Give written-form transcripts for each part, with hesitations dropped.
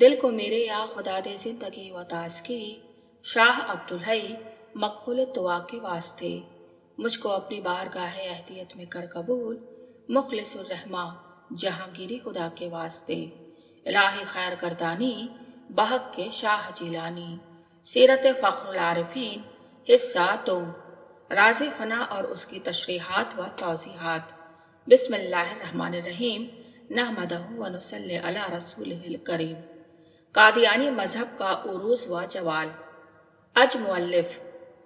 दिल को मेरे या खुदा दे जिंदगी व ताज़गी, शाह अब्दुल हई मकबूल दुआ के वास्ते। मुझको अपनी बारगाह अहदियत में कर कबूल, मुखलिसुर रहमा जहांगीरी खुदा के वास्ते। इलाही खैर गर्दानी बहक के शाह जिलानी, सीरत फ़ख्रुल आरिफीन हिस्सा तो राज़े फना और उसकी तशरीहात व तौज़ीहात। बिस्मिल्लाहिर्रहमानिर्रहीम, नहमदहु व नुसल्ली अला रसूलिहिल करीम। कादियानी मजहब का उरूस व जवाल। अज मुअल्लिफ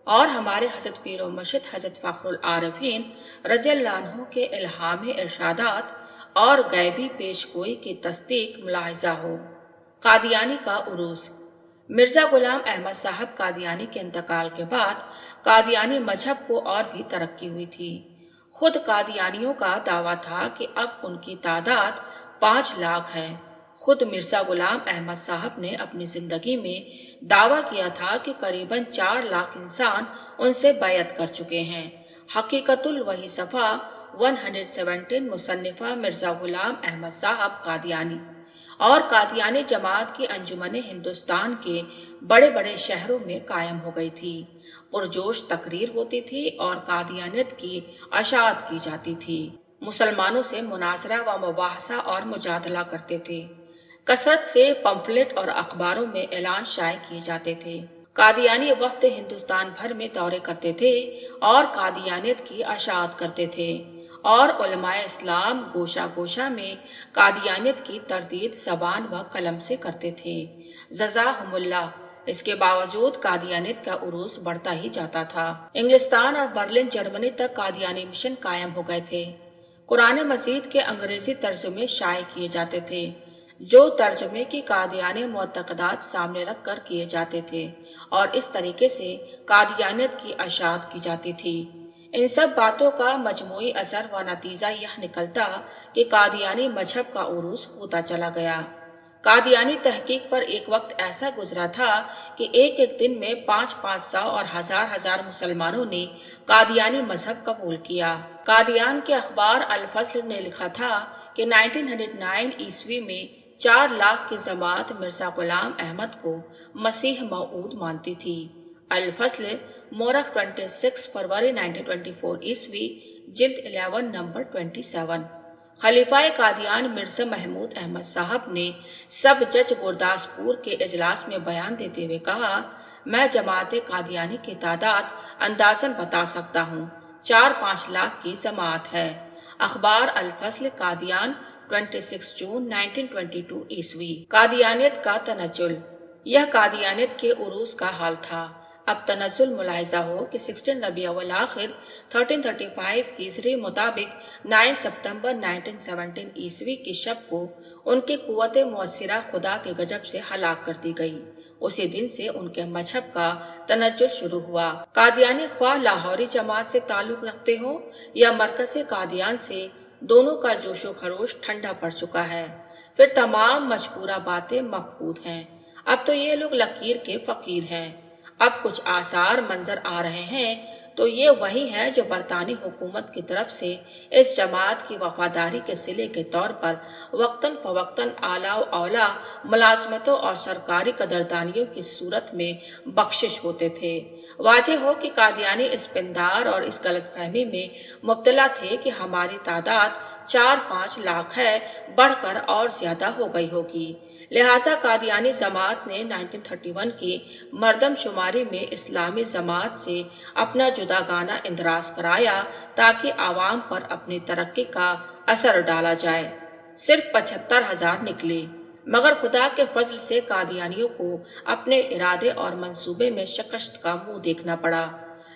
और हमारे हज़रत पीर व मुर्शिद हज़रत फ़ख्रुल आरिफीन रज़ियल्लाहु अन्हु के इल्हाम इरशादात और गैबी पेशगोई की तस्दीक मुलाहिज़ा हो। कादियानी का उरूस। मिर्ज़ा गुलाम अहमद साहब कादियानी के इंतकाल के बाद कादियानी मजहब को और भी तरक्की हुई थी। खुद कादियानियों का दावा था कि अब उनकी तादाद 5 लाख है। खुद मिर्ज़ा गुलाम अहमद साहब ने अपनी ज़िंदगी में दावा किया था कि करीबन 4 लाख इंसान उनसे बैयत कर चुके हैं। हकीकतुल वही सफ़ा 117 मुसन्निफ़ा मिर्ज़ा गुलाम अहमद साहब कादियानी और कादियानी जमात की अंजुमने हिंदुस्तान के बड़े बड़े शहरों में कायम हो गई थी। पुरजोश तकरीर होती थी और कादियानियत की अशाअत की जाती थी। मुसलमानों से मुनाजरा व मुबाहसा और मुजादला करते थे। कसरत से पंफलेट और अखबारों में ऐलान शाये किए जाते थे। कादियानी वफ्द हिंदुस्तान भर में दौरे करते थे और कादियानियत की अशाअत करते थे और उलमाए इस्लाम गोशा गोशा में कादियानियत की तरदीद ज़बान व कलम से करते थे। जज़ाहुमुल्लाह। इसके बावजूद कादियानियत का उरूस बढ़ता ही जाता था। इंग्लिस्तान और बर्लिन जर्मनी तक कादियानी मिशन कायम हो गए थे। कुरान मजीद के अंग्रेजी तर्जुमे शाये किए जाते थे, जो तर्जुमे की कादियानी मुअतक़दात सामने रख कर किए जाते थे और इस तरीके से कादियानियत की अशाअत की जाती थी। इन सब बातों का मजमूई असर व नतीजा यह निकलता कि कादियानी मजहब का उरूस होता चला गया। कादियानी तहकीक पर एक वक्त ऐसा गुजरा था कि एक एक दिन में 500-500 और हजार मुसलमानों ने कादियानी मजहब कबूल किया। कादियान के अखबार अल फस्ल ने लिखा था कि 1909 ईस्वी में 4 लाख की जमात मिर्ज़ा गुलाम अहमद को मसीह मऊद मानती थी। अल फस्ल मोरख 26 फरवरी 1924 ईस्वी, जिल्द 11 नंबर 27। खलीफाए कादियान मिर्ज़ा महमूद अहमद साहब ने सब जज गुरदासपुर के इजलास में बयान देते हुए कहा, मैं जमात कादियानी की तादाद अंदाज़न बता सकता हूँ, 4-5 लाख की जमात है। अखबार अल फस्ल कादियान 26 जून 1922 ईस्वी। कादियानियत का तनजुल। यह कादियानियत के उरूस का हाल था। अब तनजुल मुलाहिजा हो कि 16 रबीउल अव्वल आखिर 1335 हिजरी मुताबिक 9 सितंबर 1917 ईस्वी की शब को उनकी कुव्वत मुअस्सिरा खुदा के गजब से हलाक कर दी गई। उसी दिन से उनके मजहब का तनजुल शुरू हुआ। कादियानी ख्वाह लाहौरी जमात से ताल्लुक रखते हो या मरकज़ कादियान से, दोनों का जोशो खरोश ठंडा पड़ चुका है। फिर तमाम मशकूरा बातें मफकूद हैं। अब तो ये लोग लकीर के फकीर हैं। अब कुछ आसार मंजर आ रहे हैं तो ये वही है जो बरतानी हुकूमत की तरफ से इस जमात की वफादारी के सिले के तौर पर वक्तन फवक्तन आला व औला मुलाजमतों और सरकारी कदरदानियों की सूरत में बख्शिश होते थे। वाज़ेह हो कि कादियानी इस पिंदार और इस गलतफहमी में मुब्तला थे कि हमारी तादाद 4-5 लाख है, बढ़कर और ज्यादा हो गई होगी। लिहाजा कादियानी जमात ने 1931 की मर्दमशुमारी में इस्लामी जमात से अपना जुदागाना इंदराज कराया ताकि आवाम पर अपनी तरक्की का असर डाला जाए। सिर्फ 75,000 निकले, मगर खुदा के फजल से कादियानियों को अपने इरादे और मंसूबे में शिकस्त का मुंह देखना पड़ा।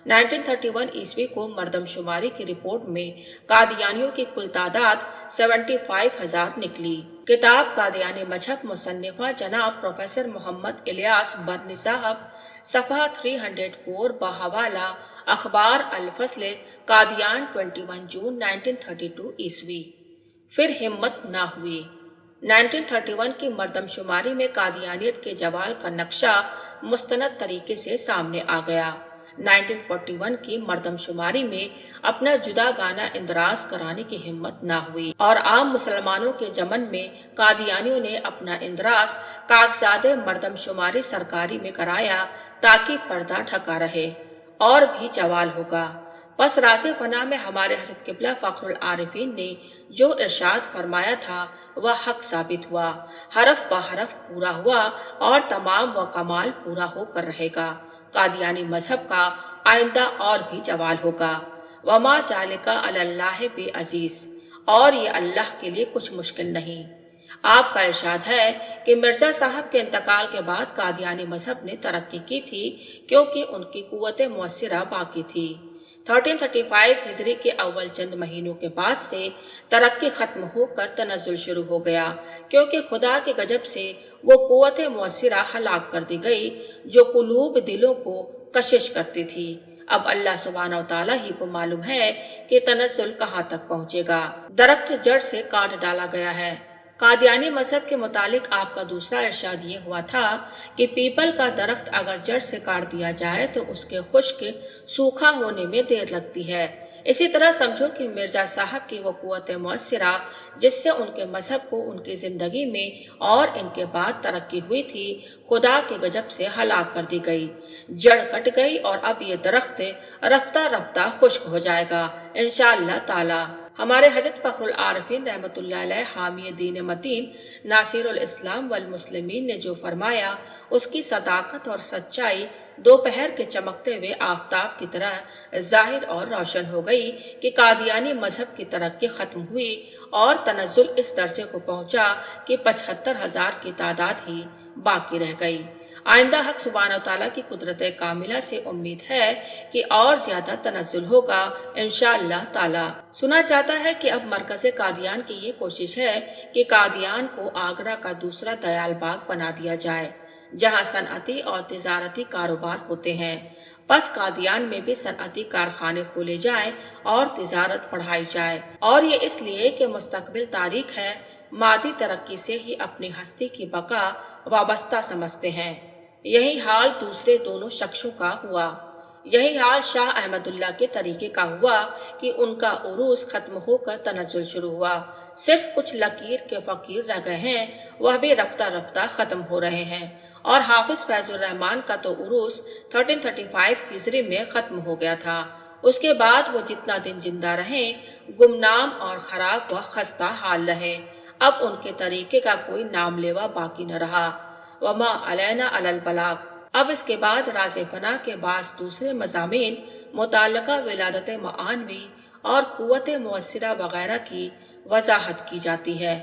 1931 ईस्वी को मर्दमशुमारी की रिपोर्ट में कादियानियों की कुल तादाद 75,000 निकली। किताब कादियानी मजहब मुसन्निफा जनाब प्रोफेसर मोहम्मद इलियास बरनी साहब, सफ़हा 304 बहवाला अखबार अल फस्ल कादियान 21 जून 1932 ईस्वी। फिर हिम्मत ना हुई। 1931 की मर्दमशुमारी में कादियानियत के जवाल का नक्शा मुस्तनद तरीके से सामने आ गया। 1941 کی مردم شماری میں اپنا جدا گانا اندراج کرانے کی ہمت نہ ہوئی اور عام مسلمانوں کے جمن میں قادیانیوں نے اپنا اندراج کاغذات مردم شماری سرکاری میں کرایا تاکہ پردہ ڈھکا رہے اور بھی چوال ہوگا۔ بس راز فنا میں ہمارے حضرت قبلہ فخر العارفین نے جو ارشاد فرمایا تھا وہ حق ثابت ہوا، حرف بحرف پورا ہوا اور تمام و کمال پورا ہو کر رہے گا۔ قادیانی مذہب کا آئندہ اور بھی چوال ہوگا۔ وما ذالک علی اللہ بعزیز، اور یہ اللہ کے لیے کچھ مشکل نہیں۔ آپ کا ارشاد ہے کہ مرزا صاحب کے انتقال کے بعد قادیانی مذہب نے ترقی کی تھی کیونکہ ان کی قوت مؤثرہ باقی تھی۔ 1335 ہجری کے اول چند مہینوں کے بعد سے ترقی ختم ہو کر تنزل شروع ہو گیا کیونکہ خدا کے غضب سے وہ قوت مؤثرہ ہلاک کر دی گئی جو قلوب دلوں کو کشش کرتی تھی۔ اب اللہ سبحانہ و تعالیٰ ہی کو معلوم ہے کہ تنزل کہاں تک پہنچے گا۔ درخت جڑ سے کاٹ ڈالا گیا ہے۔ قادیانی مذہب کے متعلق آپ کا دوسرا ارشاد یہ ہوا تھا کہ پیپل کا درخت اگر جڑ سے کاٹ دیا جائے تو اس کے خشک سوکھا ہونے میں دیر لگتی ہے۔ اسی طرح سمجھو کہ مرزا صاحب کی وہ قوت مؤثرہ جس سے ان کے مذہب کو ان کی زندگی میں اور ان کے بعد ترقی ہوئی تھی خدا کے غضب سے ہلاک کر دی گئی، جڑ کٹ گئی اور اب یہ درخت رفتہ رفتہ خشک ہو جائے گا انشاءاللہ تعالی۔ ہمارے حضرت فخر العارفین رحمۃ اللہ علیہ حامی دین متین ناصر الاسلام والمسلمین نے جو فرمایا اس کی صداقت اور سچائی دوپہر کے چمکتے ہوئے آفتاب کی طرح ظاہر اور روشن ہو گئی کہ قادیانی مذہب کی ترقی ختم ہوئی اور تنزل اس درجے کو پہنچا کہ 75,000 کی تعداد ہی باقی رہ گئی۔ آئندہ حق سبحانہ وتعالیٰ کی قدرت کاملہ سے امید ہے کہ اور زیادہ تنزل ہوگا انشاءاللہ تعالی۔ سنا جاتا ہے کہ اب مرکز قادیان کی یہ کوشش ہے کہ قادیان کو آگرہ کا دوسرا دیال باغ بنا دیا جائے جہاں صنعتی اور تجارتی کاروبار ہوتے ہیں۔ پس قادیان میں بھی صنعتی کارخانے کھولے جائیں اور تجارت بڑھائی جائے، اور یہ اس لیے کہ مستقبل تاریخ ہے، مادی ترقی سے ہی اپنی ہستی کی بقا وابستہ سمجھتے ہیں۔ یہی حال دوسرے دونوں شخصوں کا ہوا۔ یہی حال شاہ احمد اللہ کے طریقے کا ہوا کہ ان کا عروج ختم ہو کر تنزل شروع ہوا، صرف کچھ لکیر کے فقیر رہ گئے ہیں، وہ بھی رفتہ رفتہ ختم ہو رہے ہیں، اور حافظ فیض الرحمن کا تو عروج 1335 ہجری میں ختم ہو گیا تھا۔ اس کے بعد وہ جتنا دن زندہ رہے گمنام اور خراب و خستہ حال رہے۔ اب ان کے طریقے کا کوئی نام لیوا باقی نہ رہا۔ وما علینا الا البلاغ۔ اب اس کے بعد راز فنا کے بعض دوسرے مضامین متعلقہ ولادت معانوی اور قوت مؤثرہ وغیرہ کی وضاحت کی جاتی ہے۔